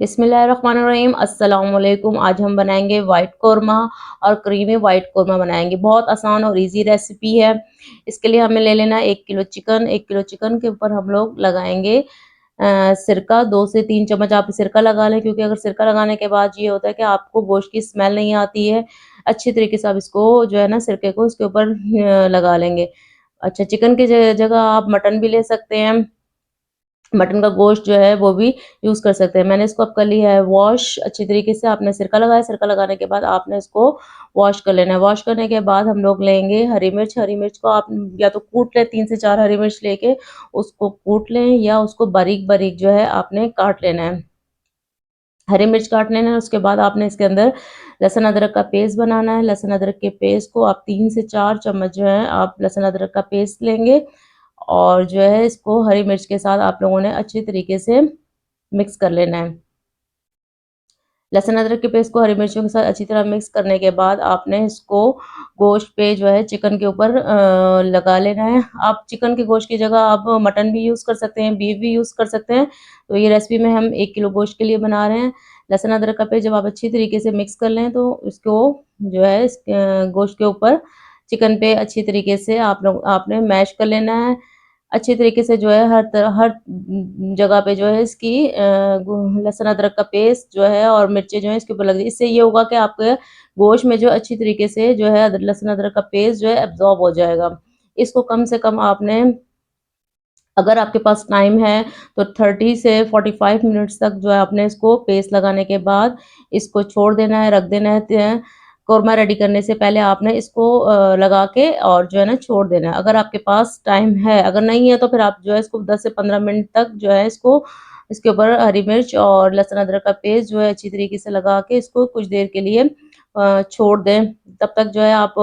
बिस्मिल्लाहिर्रहमानिर्रहीम अस्सलाम वालेकुम। आज हम बनाएंगे वाइट कोरमा और क्रीमी वाइट कोरमा बनाएंगे। बहुत आसान और इजी रेसिपी है। इसके लिए हमें ले लेना 1 किलो चिकन। 1 किलो चिकन के ऊपर हम लोग लगाएंगे सिरका। 2 से 3 चम्मच आप सिरका लगा लें, क्योंकि अगर सिरका लगाने के बाद ये होता है कि आपको गोश्त की स्मेल नहीं आती है। अच्छी तरीके से आप इसको जो है ना सिरके को इसके ऊपर लगा लेंगे। अच्छा, चिकन की जगह आप मटन भी ले सकते हैं। मटन का गोश्त जो है वो भी यूज़ कर सकते हैं। मैंने इसको अब कर लिया है वॉश अच्छी तरीके से। आपने सिरका लगाया, सिरका लगाने के बाद आपने इसको वॉश कर लेना है। वॉश करने के बाद हम लोग लेंगे हरी मिर्च। हरी मिर्च को आप या तो कूट लें, 3 से 4 हरी मिर्च लेके उसको कूट लें, या उसको बारीक बारीक जो है आपने काट लेना है। हरी मिर्च काट लेना है। उसके बाद आपने इसके अंदर लहसुन अदरक का पेस्ट बनाना है। लहसुन अदरक के पेस्ट को आप 3 से 4 चम्मच जो है आप लहसुन अदरक का पेस्ट लेंगे, और जो है इसको हरी मिर्च के साथ आप लोगों ने अच्छी तरीके से मिक्स कर लेना है। लहसुन अदरक के पेस्ट को हरी मिर्चों के साथ अच्छी तरह मिक्स करने के बाद आपने इसको गोश्त पे जो है चिकन के ऊपर लगा लेना है। आप चिकन के गोश्त की जगह आप मटन भी यूज़ कर सकते हैं, बीफ भी यूज़ कर सकते हैं। तो ये रेसिपी में हम 1 किलो गोश्त के लिए बना रहे हैं। लहसुन अदरक का पेस्ट जब आप अच्छी तरीके से मिक्स कर लें तो इसको जो है इस गोश्त के ऊपर चिकन पे अच्छी तरीके से आप लोग आपने मैश कर लेना है। अच्छी तरीके से जो है हर जगह पे जो है इसकी लहसुन अदरक का पेस्ट जो है और मिर्चें जो है इसके ऊपर लग जाए। इससे ये होगा कि आपके गोश्त में जो अच्छी तरीके से जो है लहसुन अदरक का पेस्ट जो है एब्जॉर्ब हो जाएगा। इसको कम से कम आपने, अगर आपके पास टाइम है तो 30 से 45 मिनट्स तक जो है आपने इसको पेस्ट लगाने के बाद इसको छोड़ देना है, रख देना है। कौरमा रेडी करने से पहले आपने इसको लगा के और जो है ना छोड़ देना है, अगर आपके पास टाइम है। अगर नहीं है तो फिर आप जो है इसको 10 से 15 मिनट तक जो है इसको इसके ऊपर हरी मिर्च और लहसुन अदरक का पेस्ट जो है अच्छी तरीके से लगा के इसको कुछ देर के लिए छोड़ दें। तब तक जो है आप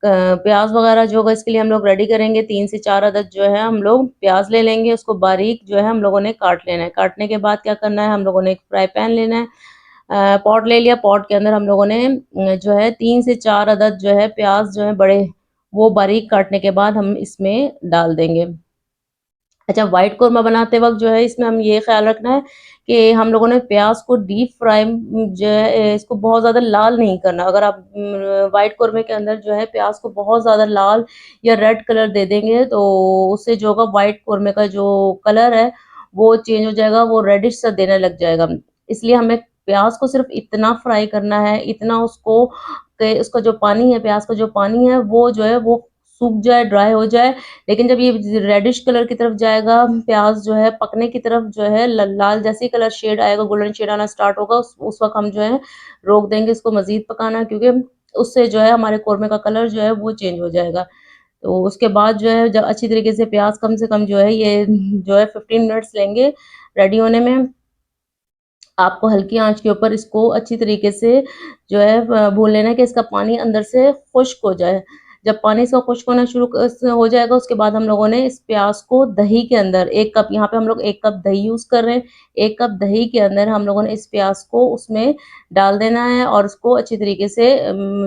प्याज वगैरह जो होगा इसके लिए हम लोग रेडी करेंगे। 3 से 4 अदद जो है हम लोग प्याज ले लेंगे, उसको बारीक जो है हम लोगों ने काट लेना है। काटने के बाद क्या करना है, हम लोगों ने एक फ्राई पैन लेना है। पॉट ले लिया। पॉट के अंदर हम लोगों ने जो है 3 से 4 अदद जो है प्याज जो है बड़े, वो बारीक काटने के बाद हम इसमें डाल देंगे। अच्छा, व्हाइट कोरमा बनाते वक्त जो है इसमें हम ये ख्याल रखना है कि हम लोगों ने प्याज को डीप फ्राई जो है इसको बहुत ज़्यादा लाल नहीं करना। अगर आप व्हाइट कोरमे के अंदर जो है प्याज को बहुत ज़्यादा लाल या रेड कलर दे देंगे तो उससे जो होगा व्हाइट कोरमे का जो कलर है वो चेंज हो जाएगा, वो रेडिश सा देने लग जाएगा। इसलिए हमें प्याज को सिर्फ इतना फ्राई करना है, इतना उसको कि उसका जो पानी है, प्याज का जो पानी है वो जो है वो सूख जाए, ड्राई हो जाए। लेकिन जब ये रेडिश कलर की तरफ जाएगा, प्याज जो है पकने की तरफ जो है लाल जैसे कलर शेड आएगा, गोल्डन शेड आना स्टार्ट होगा, उस वक्त हम जो है रोक देंगे इसको मजीद पकाना, क्योंकि उससे जो है हमारे कौरमे का कलर जो है वो चेंज हो जाएगा। तो उसके बाद जो है जब अच्छी तरीके से प्याज कम से कम जो है ये जो है 15 मिनट्स लेंगे रेडी होने में। आपको हल्की आंच के ऊपर इसको अच्छी तरीके से जो है भून लेना है कि इसका पानी अंदर से खुश्क हो जाए। जब पानी इसका खुश्क होना शुरू हो जाएगा, उसके बाद हम लोगों ने इस प्याज को दही के अंदर 1 कप, यहाँ पे हम लोग 1 कप दही यूज़ कर रहे हैं। 1 कप दही के अंदर हम लोगों ने इस प्याज को उसमें डाल देना है और उसको अच्छी तरीके से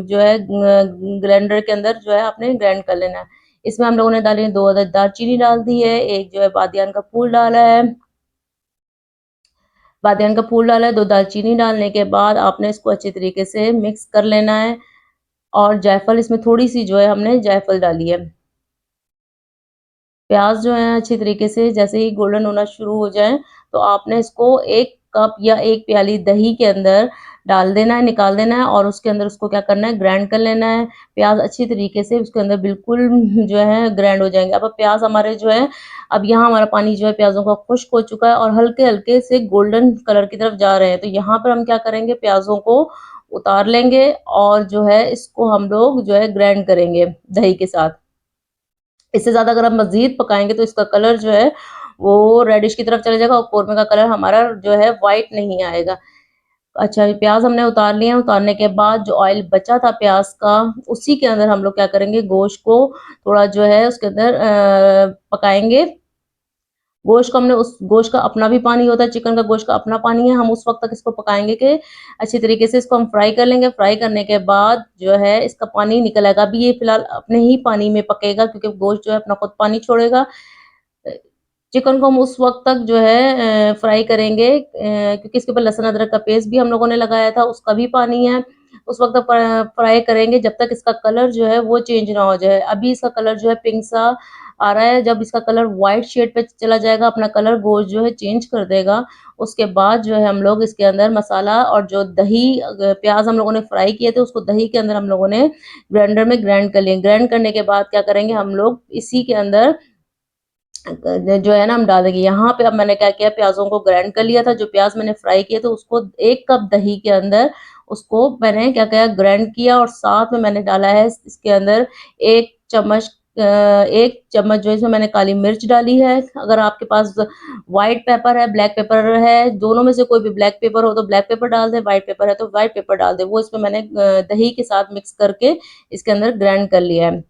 जो है ग्राइंडर के अंदर जो है आपने ग्राइंड कर लेना है। इसमें हम लोगों ने डाली 2 अदद दालचीनी डाल दी है, एक जो है बादियान का फूल डाला है। बादियान का फूल डाला है, 2 दालचीनी डालने के बाद आपने इसको अच्छी तरीके से मिक्स कर लेना है, और जायफल इसमें थोड़ी-सी जो है हमने जायफल डाली है। प्याज जो है अच्छी तरीके से जैसे ही गोल्डन होना शुरू हो जाए तो आपने इसको 1 कप या 1 प्याली दही के अंदर डाल देना है, निकाल देना है, और उसके अंदर उसको क्या करना है, ग्राइंड कर लेना है। प्याज अच्छी तरीके से उसके अंदर बिल्कुल जो है ग्राइंड हो जाएँगे। अब प्याज हमारे जो है, अब यहाँ हमारा पानी जो है प्याज़ों का खुश्क हो चुका है और हल्के-हल्के से गोल्डन कलर की तरफ जा रहे हैं। तो यहाँ पर हम क्या करेंगे, प्याज़ों को उतार लेंगे और जो है इसको हम लोग जो है ग्राइंड करेंगे दही के साथ। इससे ज़्यादा अगर हम मज़ीद पकाएँगे तो इसका कलर जो है वो रेडिश की तरफ चला जाएगा और कौरमे का कलर हमारा जो है व्हाइट नहीं आएगा। अच्छा, ये प्याज़ हमने उतार लिए हैं। उतारने के बाद जो ऑयल बचा था प्याज़ का, उसी के अंदर हम लोग क्या करेंगे, गोश्त को थोड़ा जो है उसके अंदर पकाएँगे। गोश्त को हमने उस गोश्त का अपना भी पानी होता है, चिकन का गोश्त का अपना पानी है, हम उस वक़्त तक इसको पकाएँगे कि अच्छी तरीके से इसको हम फ्राई कर लेंगे। फ्राई करने के बाद जो है इसका पानी निकल आएगा। अभी ये फ़िलहाल अपने ही पानी में पकेगा, क्योंकि गोश्त जो है अपना खुद पानी छोड़ेगा। चिकन को हम उस वक़्त तक जो है फ्राई करेंगे क्योंकि इसके ऊपर लहसुन अदरक का पेस्ट भी हम लोगों ने लगाया था, उसका भी पानी है। उस वक़्त तक फ्राई करेंगे जब तक इसका कलर जो है वो चेंज ना हो जाए। अभी इसका कलर जो है पिंक सा आ रहा है, जब इसका कलर व्हाइट शेड पे चला जाएगा, अपना कलर गोश्त जो है चेंज कर देगा, उसके बाद जो है हम लोग इसके अंदर मसाला और जो दही प्याज़ हम लोगों ने फ्राई किए थे, उसको दही के अंदर हम लोगों ने ग्राइंडर में ग्राइंड कर लिए। ग्राइंड करने के बाद क्या करेंगे हम लोग इसी के अंदर जो है ना हम डाल देंगे। यहाँ पे अब मैंने क्या किया, प्याज़ों को ग्राइंड कर लिया था, जो प्याज़ मैंने फ्राई किए थे उसको 1 कप दही के अंदर उसको मैंने क्या किया ग्राइंड किया और साथ में मैंने डाला है इसके अंदर 1 चम्मच 1 चम्मच जो है इसमें मैंने काली मिर्च डाली है। अगर आपके पास व्हाइट पेपर है, ब्लैक पेपर है, दोनों में से कोई भी ब्लैक पेपर हो तो ब्लैक पेपर डाल दें, व्हाइट पेपर है तो व्हाइट पेपर डाल दें। वो इसमें मैंने दही के साथ मिक्स करके इसके अंदर ग्राइंड कर लिया है।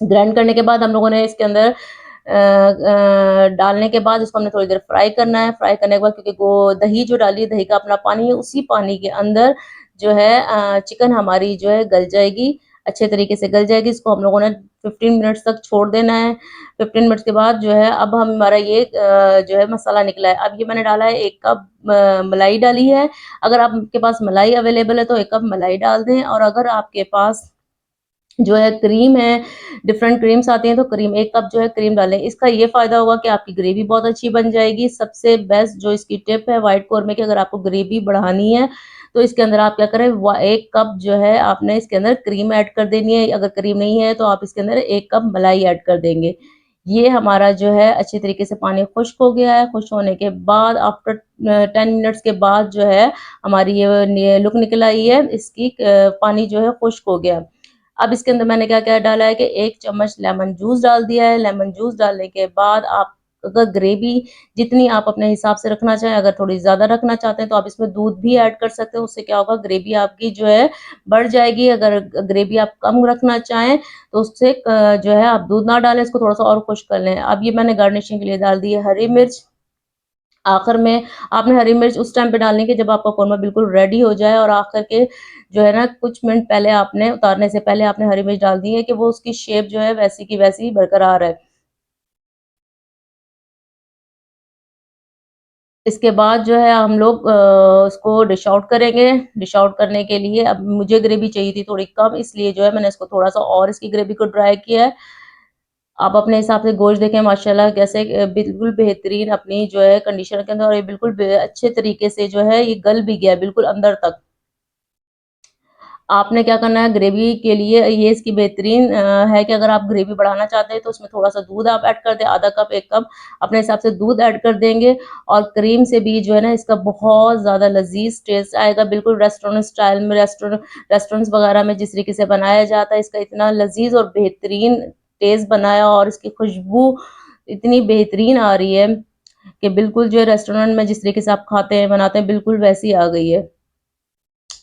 ग्राइंड करने के बाद हम लोगों ने इसके अंदर डालने के बाद इसको हमने थोड़ी देर फ्राई करना है। फ्राई करने के बाद क्योंकि वो दही जो डाली है, दही का अपना पानी है, उसी पानी के अंदर जो है चिकन हमारी जो है गल जाएगी, अच्छे तरीके से गल जाएगी। इसको हम लोगों ने 15 मिनट्स तक छोड़ देना है। 15 मिनट्स के बाद जो है अब हमारा ये जो है मसाला निकला है। अब ये मैंने डाला है 1 कप मलाई डाली है। अगर आपके पास मलाई अवेलेबल है तो 1 कप मलाई डाल दें और अगर आपके पास जो है क्रीम है, डिफरेंट क्रीम्स आती हैं तो क्रीम 1 कप जो है क्रीम डालें। इसका ये फ़ायदा होगा कि आपकी ग्रेवी बहुत अच्छी बन जाएगी। सबसे बेस्ट जो इसकी टिप है व्हाइट कोरमे की, अगर आपको ग्रेवी बढ़ानी है तो इसके अंदर आप क्या करें 1 कप जो है आपने इसके अंदर क्रीम ऐड कर देनी है। अगर क्रीम नहीं है तो आप इसके अंदर 1 कप मलाई ऐड कर देंगे। ये हमारा जो है अच्छे तरीके से पानी खुश्क हो गया है। खुश्क होने के बाद आफ्टर 10 मिनट्स के बाद जो है हमारी ये लुक निकल आई है इसकी, पानी जो है खुश्क हो गया। अब इसके अंदर मैंने क्या-क्या डाला है कि 1 चम्मच लेमन जूस डाल दिया है। लेमन जूस डालने के बाद आप अगर ग्रेवी जितनी आप अपने हिसाब से रखना चाहें, अगर थोड़ी ज़्यादा रखना चाहते हैं तो आप इसमें दूध भी ऐड कर सकते हैं। उससे क्या होगा ग्रेवी आपकी जो है बढ़ जाएगी। अगर ग्रेवी आप कम रखना चाहें तो उससे जो है आप दूध ना डालें, इसको थोड़ा-सा और खुश्क कर लें। अब ये मैंने गार्निशिंग के लिए डाल दी है हरी मिर्च। आखिर में आपने हरी मिर्च उस टाइम पे डालनी है कि जब आपका कोरमा बिल्कुल रेडी हो जाए और आखिर के जो है ना कुछ मिनट पहले आपने उतारने से पहले आपने हरी मिर्च डाल दी है कि वो उसकी शेप जो है वैसी की वैसी बरकरार है। इसके बाद जो है हम लोग उसको डिश आउट करेंगे। डिश आउट करने के लिए अब मुझे ग्रेवी चाहिए थी थोड़ी कम, इसलिए जो है मैंने इसको थोड़ा-सा और इसकी ग्रेवी को ड्राई किया है। आप अपने हिसाब से गोश्त देखें माशाल्लाह कैसे बिल्कुल बेहतरीन अपनी जो है कंडीशन के अंदर और ये बिल्कुल अच्छे तरीके से जो है ये गल भी गया है बिल्कुल अंदर तक। आपने क्या करना है ग्रेवी के लिए ये इसकी बेहतरीन है कि अगर आप ग्रेवी बढ़ाना चाहते हैं तो उसमें थोड़ा-सा दूध आप ऐड कर दें, आधा कप 1 कप अपने हिसाब से दूध ऐड कर देंगे और क्रीम से भी जो है ना इसका बहुत ज़्यादा लज़ीज़ टेस्ट आएगा, बिल्कुल रेस्टोरेंट स्टाइल में रेस्टोरेंट्स वगैरह में जिस तरीके से बनाया जाता है, इसका इतना लज़ीज़ और बेहतरीन टेस्ट बनाया और इसकी खुशबू इतनी बेहतरीन आ रही है कि बिल्कुल जो है रेस्टोरेंट में जिस तरीके से आप खाते हैं, बनाते हैं, बिल्कुल वैसी आ गई है।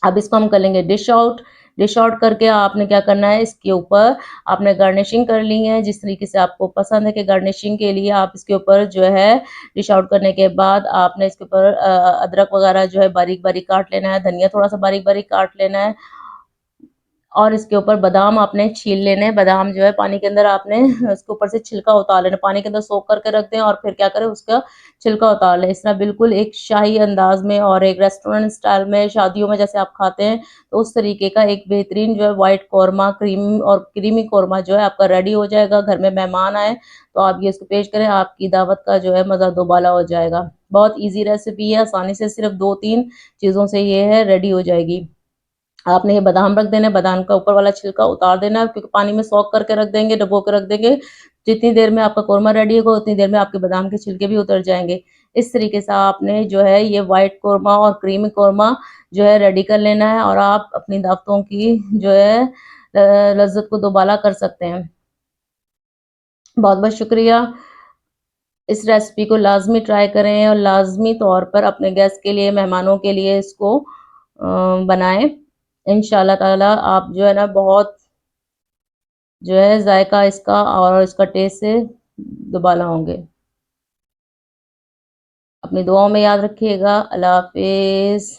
अब इसको हम कर लेंगे डिश आउट। डिश आउट करके आपने क्या करना है इसके ऊपर आपने गार्निशिंग कर ली है जिस तरीके से आपको पसंद है कि गार्निशिंग के लिए आप इसके ऊपर जो है डिश आउट करने के बाद आपने इसके ऊपर अदरक वगैरह जो है बारीक-बारीक काट लेना है, धनिया थोड़ा-सा बारीक-बारीक काट लेना है और इसके ऊपर बादाम आपने छील लेने हैं। बादाम जो है पानी के अंदर आपने उसके ऊपर से छिलका उतार लेना है। पानी के अंदर सोक करके रख दें और फिर क्या करें उसका छिलका उतार लें। इस तरह बिल्कुल एक शाही अंदाज़ में और एक रेस्टोरेंट स्टाइल में शादियों में जैसे आप खाते हैं, तो उस तरीके का एक बेहतरीन जो है व्हाइट कोरमा क्रीम और क्रीमी कोरमा जो है आपका रेडी हो जाएगा। घर में मेहमान आएँ तो आप ये इसको पेश करें, आपकी दावत का जो है मज़ा दोबाला हो जाएगा। बहुत ईज़ी रेसिपी है, आसानी से सिर्फ़ 2-3 चीज़ों से ये है रेडी हो जाएगी। आपने ये बादाम रख देना है, बादाम का ऊपर वाला छिलका उतार देना है क्योंकि पानी में सोक करके रख देंगे, डुबो के रख देंगे। जितनी देर में आपका कोरमा रेडी होगा, उतनी देर में आपके बादाम के छिलके भी उतर जाएँगे। इस तरीके से आपने जो है ये व्हाइट कोरमा और क्रीमी कोरमा जो है रेडी कर लेना है और आप अपनी दावतों की जो है लज़्ज़त को दोबाला कर सकते हैं। बहुत-बहुत शुक्रिया। इस रेसिपी को लाज़मी ट्राई करें और लाज़मी तौर पर अपने गेस्ट के लिए, मेहमानों के लिए इसको बनाएँ। इंशाअल्लाह ताला आप जो है ना बहुत जो है ज़ायक़ा इसका और इसका टेस्ट से दुबाला होंगे। अपनी दुआओं में याद रखिएगा। अल्लाह हाफ़िज़।